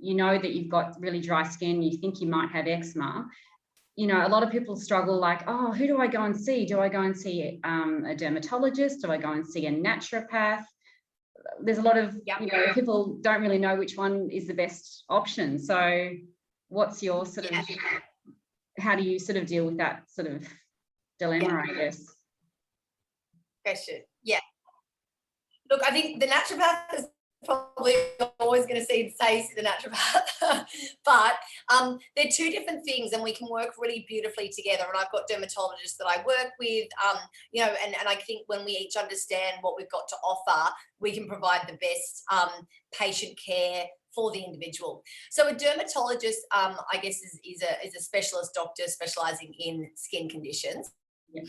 you know that you've got really dry skin, you think you might have eczema, you know, a lot of people struggle like, oh, who do I go and see? Do I go and see a dermatologist? Do I go and see a naturopath? There's a lot of, you know, people don't really know which one is the best option. So what's your sort of, how do you sort of deal with that sort of dilemma, I guess? Question. Yeah. Look, I think the naturopath is probably always going to say the naturopath, but they're two different things, and we can work really beautifully together. And I've got dermatologists that I work with, you know, and I think when we each understand what we've got to offer, we can provide the best patient care for the individual. So a dermatologist, I guess, is a specialist doctor specialising in skin conditions. Yeah.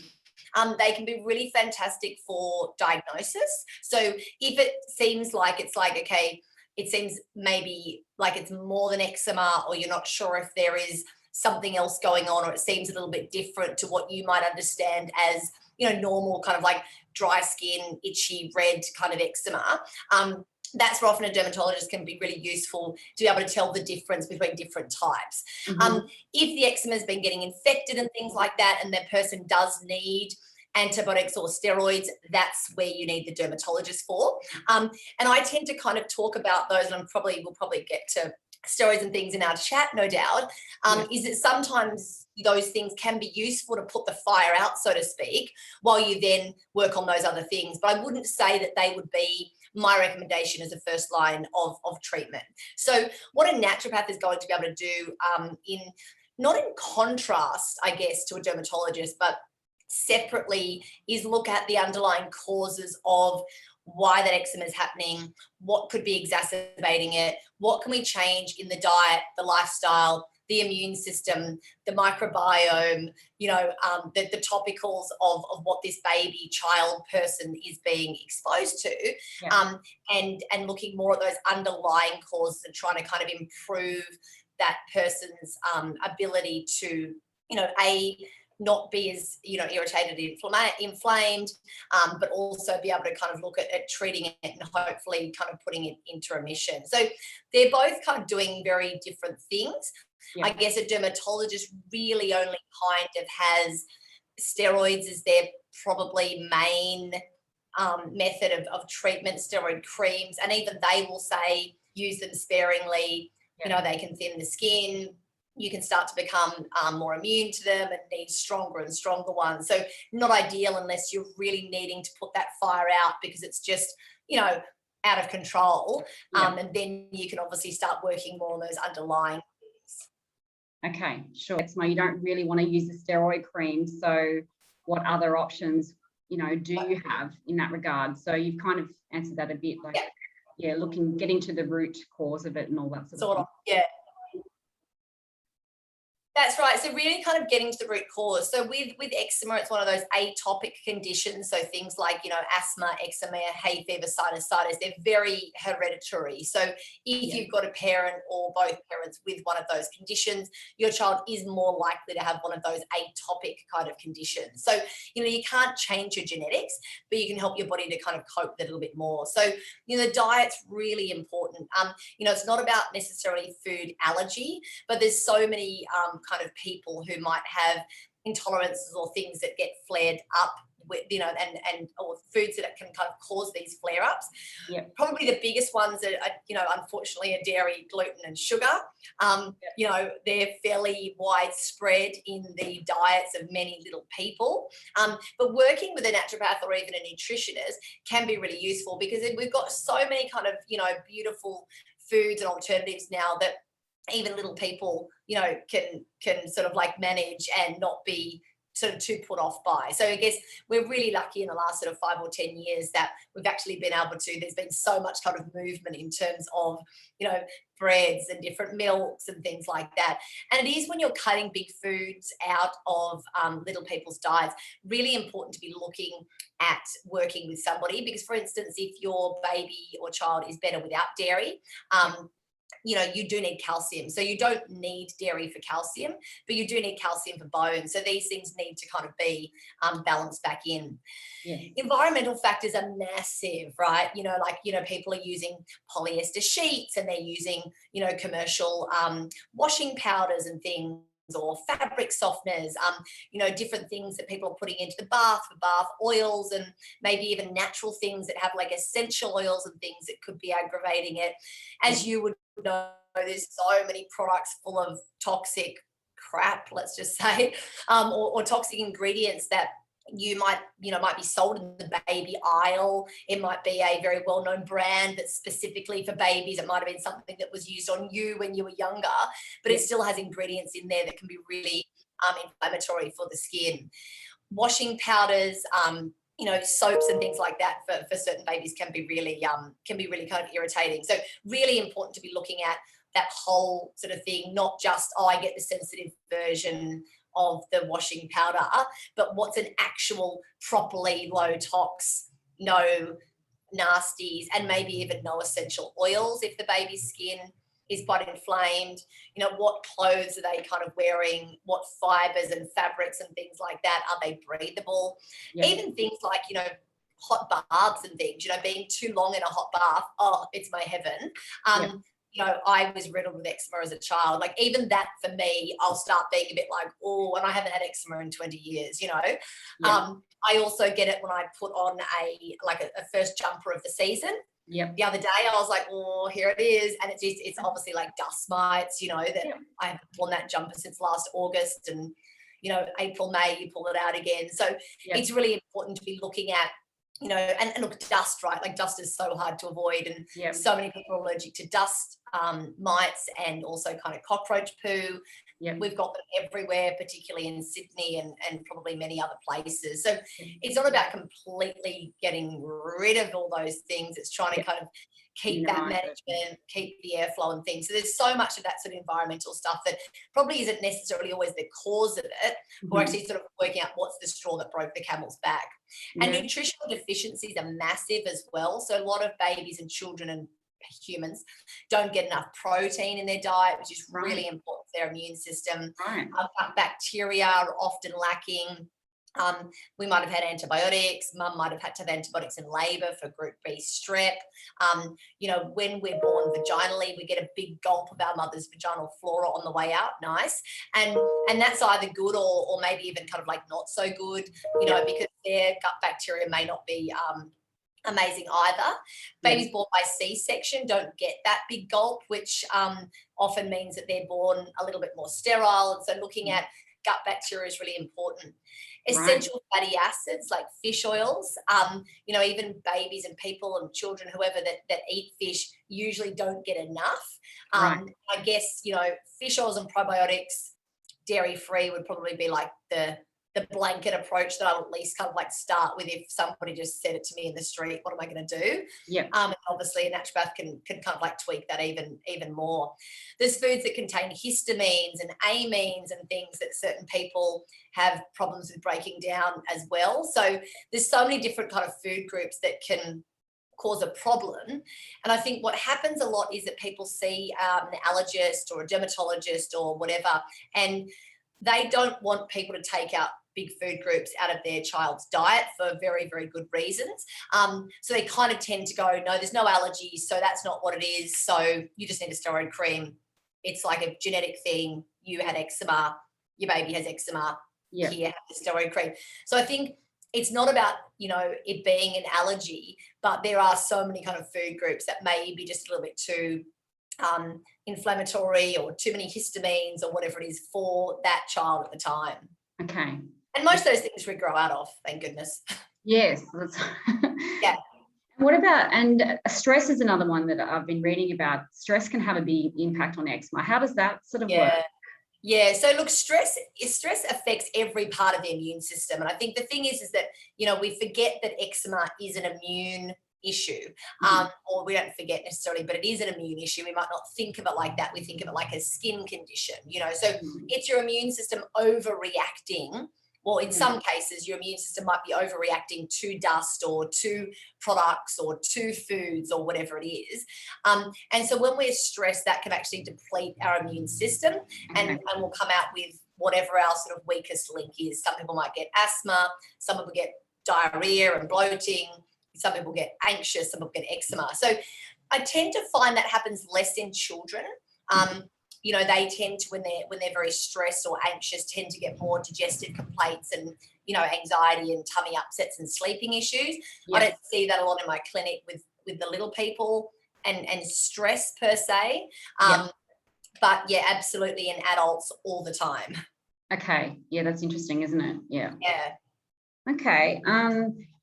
They can be really fantastic for diagnosis. So if it seems like okay, it seems maybe like it's more than eczema, or you're not sure if there is something else going on, or it seems a little bit different to what you might understand as, you know, normal kind of like dry skin, itchy, red kind of eczema. That's where often a dermatologist can be really useful to be able to tell the difference between different types. Mm-hmm. If the eczema has been getting infected and things like that, and that person does need antibiotics or steroids, that's where you need the dermatologist for. And I tend to kind of talk about those, and we'll probably get to steroids and things in our chat, no doubt, is that sometimes those things can be useful to put the fire out, so to speak, while you then work on those other things. But I wouldn't say that they would be my recommendation as a first line of treatment. So what a naturopath is going to be able to do, not in contrast, I guess, to a dermatologist, but separately, is look at the underlying causes of why that eczema is happening, what could be exacerbating it, what can we change in the diet, the lifestyle, the immune system, the microbiome, you know, the topicals of what this baby, child, person is being exposed to, and looking more at those underlying causes and trying to kind of improve that person's ability to, you know, not be as, you know, irritated, inflamed, but also be able to kind of look at treating it and hopefully kind of putting it into remission. So they're both kind of doing very different things. Yeah. I guess a dermatologist really only kind of has steroids as their probably main method of treatment, steroid creams, and even they will say use them sparingly. Yeah. You know, they can thin the skin. You can start to become more immune to them and need stronger and stronger ones. So not ideal unless you're really needing to put that fire out because it's just, you know, out of control. Yeah. And then you can obviously start working more on those underlying things. Okay, sure. You don't really want to use the steroid cream. So what other options, you know, do you have in that regard? So you've kind of answered that a bit, like, getting to the root cause of it and all that sort of thing. Yeah. That's right. So really kind of getting to the root cause. So with eczema, it's one of those atopic conditions. So things like, you know, asthma, eczema, hay fever, sinusitis, they're very hereditary. So if you've got a parent or both parents with one of those conditions, your child is more likely to have one of those atopic kind of conditions. So, you know, you can't change your genetics, but you can help your body to kind of cope with it a little bit more. So, you know, the diet's really important. You know, it's not about necessarily food allergy, but there's so many kind of people who might have intolerances or things that get flared up with, you know, and or foods that can kind of cause these flare-ups. Yeah. Probably the biggest ones are, you know, unfortunately, are dairy, gluten, and sugar. You know, they're fairly widespread in the diets of many little people. But working with a naturopath or even a nutritionist can be really useful because we've got so many kind of, you know, beautiful foods and alternatives now that even little people, you know, can sort of like manage and not be sort of too put off by. So I guess we're really lucky in the last sort of 5 or 10 years that we've actually been able to, there's been so much kind of movement in terms of, you know, breads and different milks and things like that. And it is when you're cutting big foods out of little people's diets, really important to be looking at working with somebody because, for instance, if your baby or child is better without dairy, you do need calcium. So you don't need dairy for calcium, but you do need calcium for bone. So these things need to kind of be balanced back in. Yes. Environmental factors are massive, right? People are using polyester sheets, and they're using, commercial washing powders and things, or fabric softeners, different things that people are putting into the bath for bath oils, and maybe even natural things that have like essential oils and things that could be aggravating it. As you would know, there's so many products full of toxic crap, let's just say, or toxic ingredients that might be sold in the baby aisle. It might be a very well-known brand that's specifically for babies. It might have been something that was used on you when you were younger, but it still has ingredients in there that can be really inflammatory for the skin. Washing powders, soaps and things like that for certain babies can be really kind of irritating. So really important to be looking at that whole sort of thing, not just, I get the sensitive version of the washing powder, but what's an actual properly low tox, no nasties, and maybe even no essential oils if the baby's skin is quite inflamed. What clothes are they kind of wearing? What fibers and fabrics and things like that, are they breathable? Yeah. Even things like, hot baths and things, being too long in a hot bath, oh, it's my heaven. I was riddled with eczema as a child. Like, even that for me, I'll start being a bit like, oh, and I haven't had eczema in 20 years, I also get it when I put on a first jumper of the season. Yep. The other day I was like, oh, here it is. And it's obviously like dust mites, that I haven't worn that jumper since last August, and, April, May, you pull it out again. So it's really important to be looking at, and look, dust, right? Like, dust is so hard to avoid, and so many people are allergic to dust mites, and also kind of cockroach poo. Yep. We've got them everywhere, particularly in Sydney and probably many other places. So it's not about completely getting rid of all those things. It's trying to kind of keep that management, keep the airflow and things. So there's so much of that sort of environmental stuff that probably isn't necessarily always the cause of it. We're actually sort of working out what's the straw that broke the camel's back. And nutritional deficiencies are massive as well. So a lot of babies and children and humans don't get enough protein in their diet, which is really important for their immune system. Bacteria are often lacking. We might have had antibiotics. Mum might have had to have antibiotics in labour for group B strep. When we're born vaginally, we get a big gulp of our mother's vaginal flora on the way out. Nice. And that's either good or maybe even kind of like not so good, because their gut bacteria may not be amazing either. Babies born by C-section don't get that big gulp, which often means that they're born a little bit more sterile. And so looking at gut bacteria is really important. Essential fatty acids like fish oils, even babies and people and children, whoever that eat fish, usually don't get enough. I guess, fish oils and probiotics, dairy-free would probably be like the blanket approach that I'll at least kind of like start with. If somebody just said it to me in the street, what am I going to do? Obviously a naturopath can kind of like tweak that even more. There's foods that contain histamines and amines and things that certain people have problems with breaking down as well. So there's so many different kind of food groups that can cause a problem. And I think what happens a lot is that people see an allergist or a dermatologist or whatever, and they don't want people to take out big food groups out of their child's diet for very, very good reasons. So they kind of tend to go, no, there's no allergies, so that's not what it is. So you just need a steroid cream. It's like a genetic thing. You had eczema, your baby has eczema. Here, have the steroid cream. So I think it's not about, it being an allergy, but there are so many kind of food groups that may be just a little bit too inflammatory, or too many histamines or whatever it is for that child at the time. Okay. And most of those things we grow out of, thank goodness. Yes. What about, and stress is another one that I've been reading about. Stress can have a big impact on eczema. How does that sort of work? Yeah, so look, stress affects every part of the immune system. And I think the thing is that, we forget that eczema is an immune issue, or we don't forget necessarily, but it is an immune issue. We might not think of it like that. We think of it like a skin condition, so it's your immune system overreacting Well, in some cases, your immune system might be overreacting to dust or to products or to foods or whatever it is. And so when we're stressed, that can actually deplete our immune system, and we'll come out with whatever our sort of weakest link is. Some people might get asthma, some people get diarrhea and bloating, some people get anxious, some people get eczema. So I tend to find that happens less in children. You know, they tend to, when they're very stressed or anxious, tend to get more digestive complaints and, you know, anxiety and tummy upsets and sleeping issues. I don't see that a lot in my clinic with the little people and stress per se. But yeah, absolutely in adults all the time. Okay. Yeah, that's interesting, isn't it? Yeah. Yeah. Okay.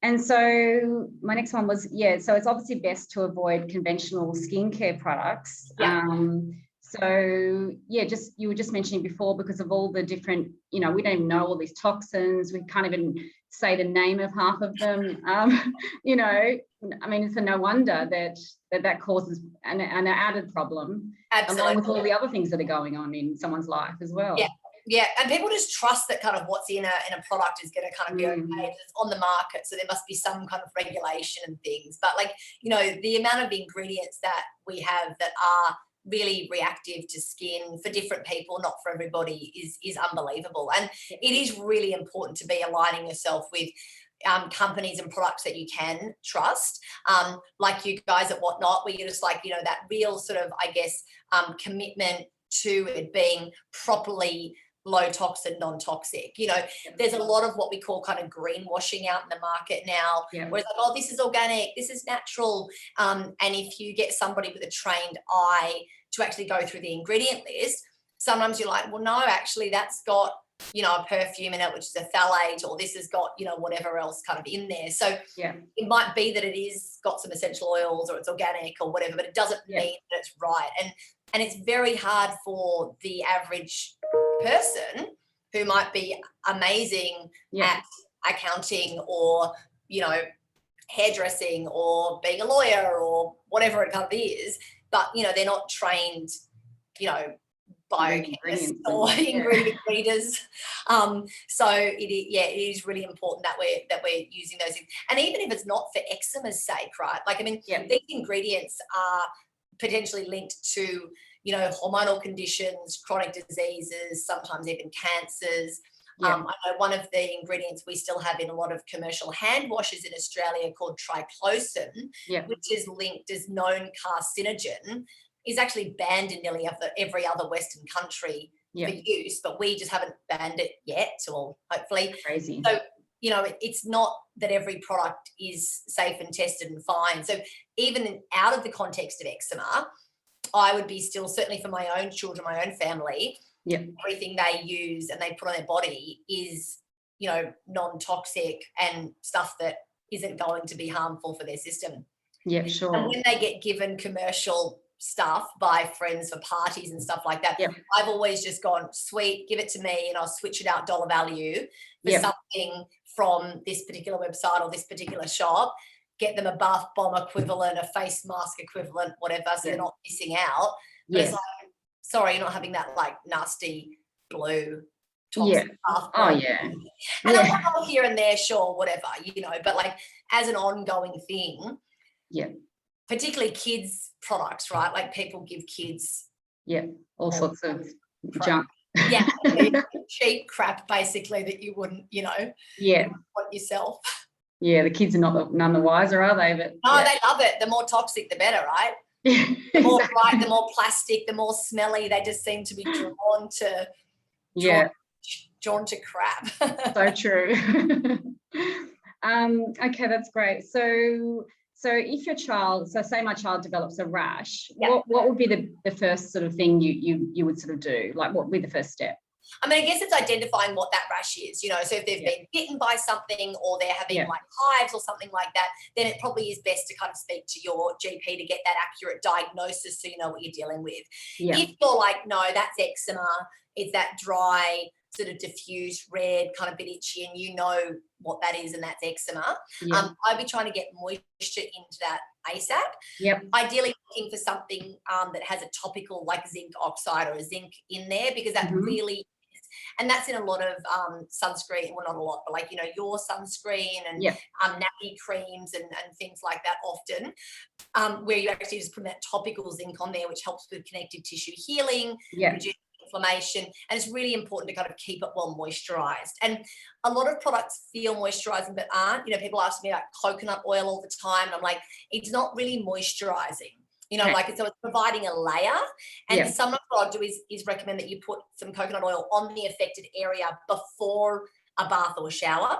And so my next one was, so it's obviously best to avoid conventional skincare products. So you were just mentioning before, because of all the different, you know, we don't even know all these toxins. We can't even say the name of half of them. You know, I mean, it's no wonder that causes an added problem. Absolutely. Along with all the other things that are going on in someone's life as well. Yeah, and people just trust that kind of what's in a product is going to kind of be okay. It's on the market, so there must be some kind of regulation and things. But, like, you know, the amount of ingredients that we have that are really reactive to skin for different people, not for everybody, is unbelievable. And it is really important to be aligning yourself with companies and products that you can trust, like you guys at Whatnot, where you're just like, you know, that real sort of, I guess, commitment to it being properly low toxin, non-toxic. You know, there's a lot of what we call kind of greenwashing out in the market now, where it's like, oh, this is organic, this is natural. And if you get somebody with a trained eye to actually go through the ingredient list, sometimes you're like, well, no, actually that's got, you know, a perfume in it, which is a phthalate, or this has got, you know, whatever else kind of in there. So it might be that it is got some essential oils or it's organic or whatever, but it doesn't mean that it's right. And it's very hard for the average person who might be amazing at accounting or, you know, hairdressing or being a lawyer or whatever it kind of is, but, you know, they're not trained, you know, biochemists or ingredient readers. So it is really important that we're using those things. And even if it's not for eczema's sake, right? Like, I mean, these ingredients are potentially linked to, you know, hormonal conditions, chronic diseases, sometimes even cancers. I know one of the ingredients we still have in a lot of commercial hand washes in Australia called triclosan, which is linked as known carcinogen, is actually banned in nearly every other Western country for use, but we just haven't banned it yet, or hopefully. Crazy. So, you know, it's not that every product is safe and tested and fine. So even out of the context of eczema, I would be still, certainly for my own children, my own family, everything they use and they put on their body is, you know, non-toxic and stuff that isn't going to be harmful for their system. Yeah, sure. And when they get given commercial stuff by friends for parties and stuff like that, I've always just gone, sweet, give it to me and I'll switch it out dollar value for something from this particular website or this particular shop, get them a bath bomb equivalent, a face mask equivalent, whatever, so they're not missing out. But it's like, sorry, you're not having that like nasty blue toxic bath bomb. And I want here and there, sure, whatever, you know, but like as an ongoing thing, particularly kids products, right? Like people give kids all sorts of junk. Cheap crap basically that you wouldn't, you know, want yourself. The kids are none the wiser, are they? But no, they love it. The more toxic, the better, right? The more bright, the more plastic, the more smelly. They just seem to be drawn to drawn to crap. So true. Okay, that's great. So if your child, so say my child develops a rash, what would be the first sort of thing you would sort of do? Like, what would be the first step? I mean, I guess it's identifying what that rash is, you know, so if they've been bitten by something or they're having like hives or something like that, then it probably is best to kind of speak to your GP to get that accurate diagnosis so you know what you're dealing with. If you're like, no, that's eczema, it's that dry, sort of diffuse red, kind of bit itchy, and you know what that is and that's eczema, I'd be trying to get moisture into that ASAP. Ideally looking for something that has a topical like zinc oxide or a zinc in there, because that really And that's in a lot of sunscreen, well, not a lot, but like, you know, your sunscreen and nappy creams and things like that often, where you actually just put that topical zinc on there, which helps with connective tissue healing, reduce inflammation, and it's really important to kind of keep it well moisturized. And a lot of products feel moisturizing but aren't. You know, people ask me about coconut oil all the time, and I'm like, it's not really moisturizing. You know, like, so it's providing a layer. And sometimes what I'll do is recommend that you put some coconut oil on the affected area before a bath or a shower.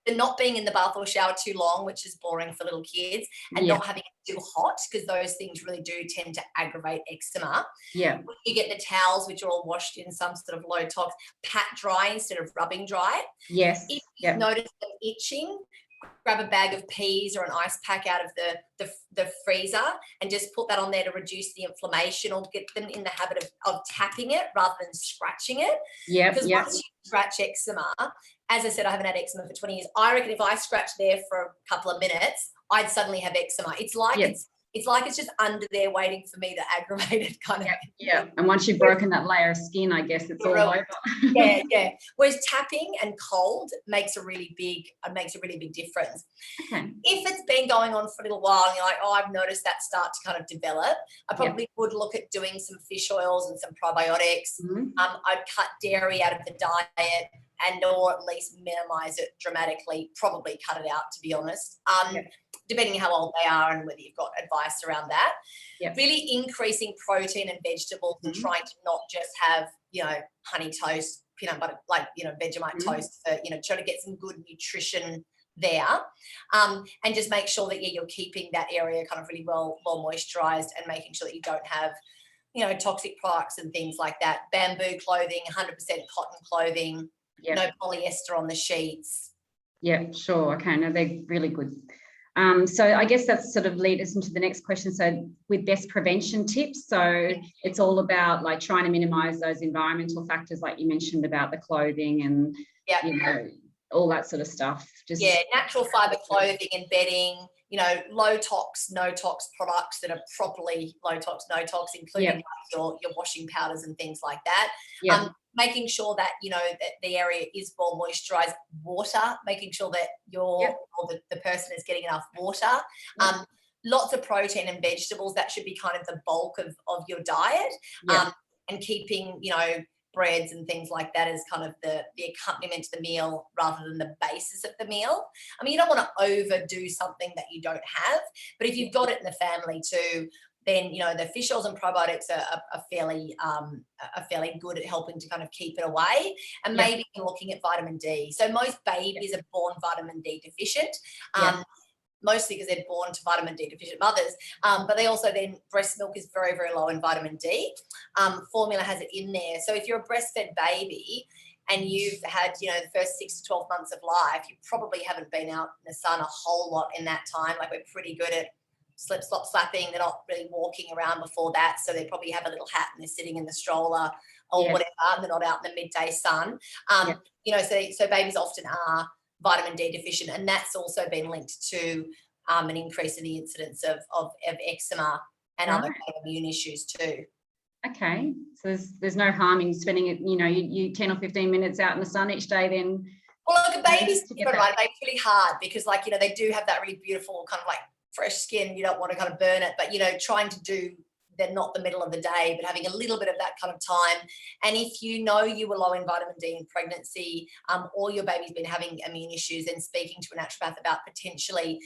And not being in the bath or shower too long, which is boring for little kids, and not having it too hot, because those things really do tend to aggravate eczema. You get the towels, which are all washed in some sort of low tox, pat dry instead of rubbing dry. If you notice them itching, grab a bag of peas or an ice pack out of the freezer and just put that on there to reduce the inflammation, or get them in the habit of tapping it rather than scratching it. Because once you scratch eczema, as I said, I haven't had eczema for 20 years. I reckon if I scratch there for a couple of minutes, I'd suddenly have eczema. It's like it's just under there waiting for me to aggravate it, kind of. And once you've broken that layer of skin, I guess it's all over. Whereas tapping and cold makes a really big difference. If it's been going on for a little while, and you're like, oh, I've noticed that start to kind of develop, I probably would look at doing some fish oils and some probiotics. I'd cut dairy out of the diet, and or at least minimize it dramatically, probably cut it out, to be honest, depending how old they are and whether you've got advice around that. Really increasing protein and vegetables, and trying to not just have, you know, honey toast, peanut butter, like, you know, Vegemite toast, for, you know, try to get some good nutrition there, and just make sure that you're keeping that area kind of really well moisturized, and making sure that you don't have, you know, toxic products and things like that. Bamboo clothing, 100% cotton clothing, no polyester on the sheets. Okay, no, they're really good. So I guess that's sort of lead us into the next question. So with best prevention tips, so it's all about like trying to minimize those environmental factors, like you mentioned about the clothing and you know, all that sort of stuff. Just natural fiber clothing and bedding, you know, low tox, no tox products that are properly low tox, no tox, including like your washing powders and things like that. Making sure that, you know, that the area is well moisturized. Water, making sure that or the person is getting enough water. Lots of protein and vegetables. That should be kind of the bulk of your diet. And keeping, you know, breads and things like that as kind of the accompaniment to the meal rather than the basis of the meal. I mean, you don't want to overdo something that you don't have, but if you've got it in the family too, then, you know, the fish oils and probiotics are fairly good at helping to kind of keep it away. And maybe looking at vitamin D. So most babies are born vitamin D deficient. Mostly because they're born to vitamin D deficient mothers, but they also then, breast milk is very, very low in vitamin D. Formula has it in there. So if you're a breastfed baby and you've had, you know, the first 6 to 12 months of life, you probably haven't been out in the sun a whole lot in that time. Like, we're pretty good at slip, slop, slapping. They're not really walking around before that. So they probably have a little hat and they're sitting in the stroller or whatever. And they're not out in the midday sun. You know, so babies often are vitamin D deficient, and that's also been linked to an increase in the incidence of eczema and other immune issues too. Okay, so there's no harm in spending it, you know, you 10 or 15 minutes out in the sun each day then. Well, look, babies, right, it's really hard because, like, you know, they do have that really beautiful kind of like fresh skin. You don't want to kind of burn it, but, you know, trying to do, they're not the middle of the day, but having a little bit of that kind of time. And if you know you were low in vitamin D in pregnancy, or your baby's been having immune issues, then speaking to a naturopath about potentially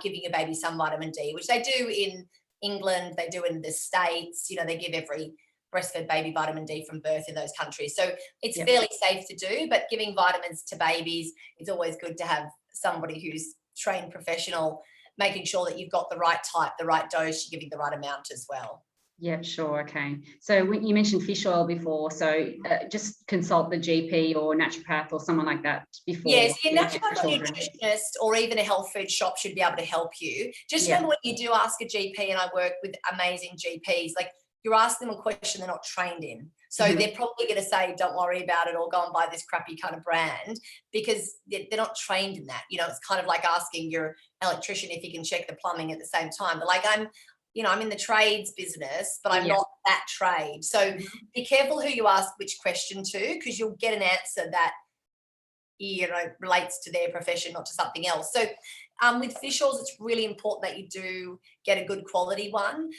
giving your baby some vitamin D, which they do in England, they do in the States. You know, they give every breastfed baby vitamin D from birth in those countries. So it's fairly safe to do, but giving vitamins to babies, it's always good to have somebody who's trained professional, making sure that you've got the right type, the right dose, you're giving the right amount as well. Yeah, sure. Okay. So when you mentioned fish oil before, so just consult the GP or naturopath or someone like that before. Yes, your naturopath or nutritionist or even a health food shop should be able to help you. Just remember, when you do ask a GP, and I work with amazing GPs, like, you're asking them a question they're not trained in. So they're probably going to say, don't worry about it, or go and buy this crappy kind of brand, because they're not trained in that. You know, it's kind of like asking your electrician if he can check the plumbing at the same time. But like, I'm in the trades business, but I'm not that trade. So be careful who you ask which question to, because you'll get an answer that, relates to their profession, not to something else. So with fish oils, it's really important that you do get a good quality one.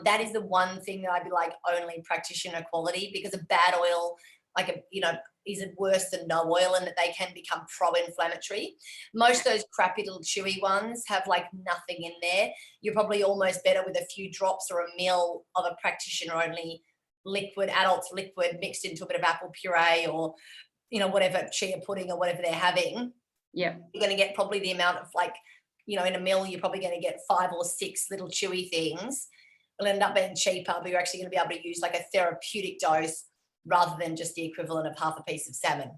That is the one thing that I'd be like, only practitioner quality, because a bad oil, is it worse than no oil, and that they can become pro-inflammatory. Most of those crappy little chewy ones have like nothing in there. You're probably almost better with a few drops or a mil of a practitioner only liquid, adults liquid, mixed into a bit of apple puree or whatever, chia pudding or whatever they're having. Yeah. You're going to get probably the amount of in a mill, you're probably going to get 5 or 6 little chewy things. It'll end up being cheaper, but you're actually going to be able to use like a therapeutic dose rather than just the equivalent of half a piece of salmon.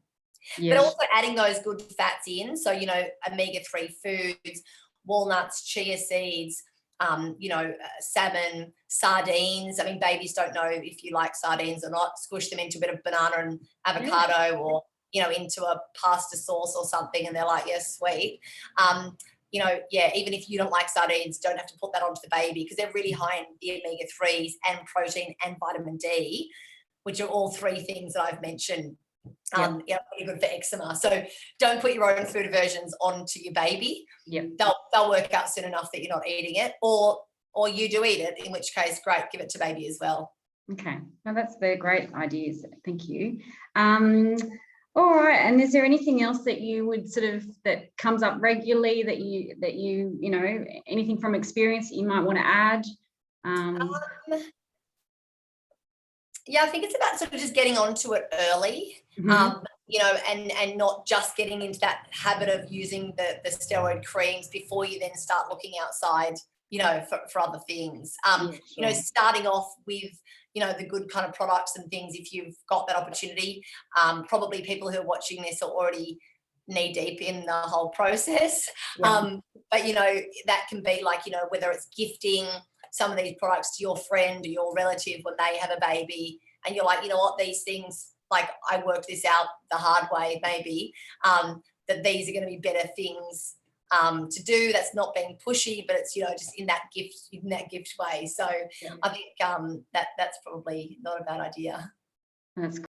Yes. But also adding those good fats in. So, omega-3 foods, walnuts, chia seeds, salmon, sardines. I mean, babies don't know if you like sardines or not. Squish them into a bit of banana and avocado or, into a pasta sauce or something, and they're like, yes, sweet. Even if you don't like sardines, don't have to put that onto the baby, because they're really high in the omega-3s and protein and vitamin D, which are all 3 things that I've mentioned. Really good for eczema. So don't put your own food aversions onto your baby. They'll work out soon enough that you're not eating it, or you do eat it, in which case, great, give it to baby as well. Okay, now they're great ideas. Thank you. All right, and is there anything else that you would that comes up regularly that you anything from experience that you might want to add? I think it's about sort of just getting onto it early, and not just getting into that habit of using the steroid creams before you then start looking outside, for other things. Starting off with, the good kind of products and things, if you've got that opportunity. Probably people who are watching this are already knee deep in the whole process. But, that can be like, whether it's gifting some of these products to your friend or your relative when they have a baby, and you're like, these things, like, I worked this out the hard way, maybe, that these are going to be better things to do. That's not being pushy, but it's, just in that gift way. So I think that's probably not a bad idea. That's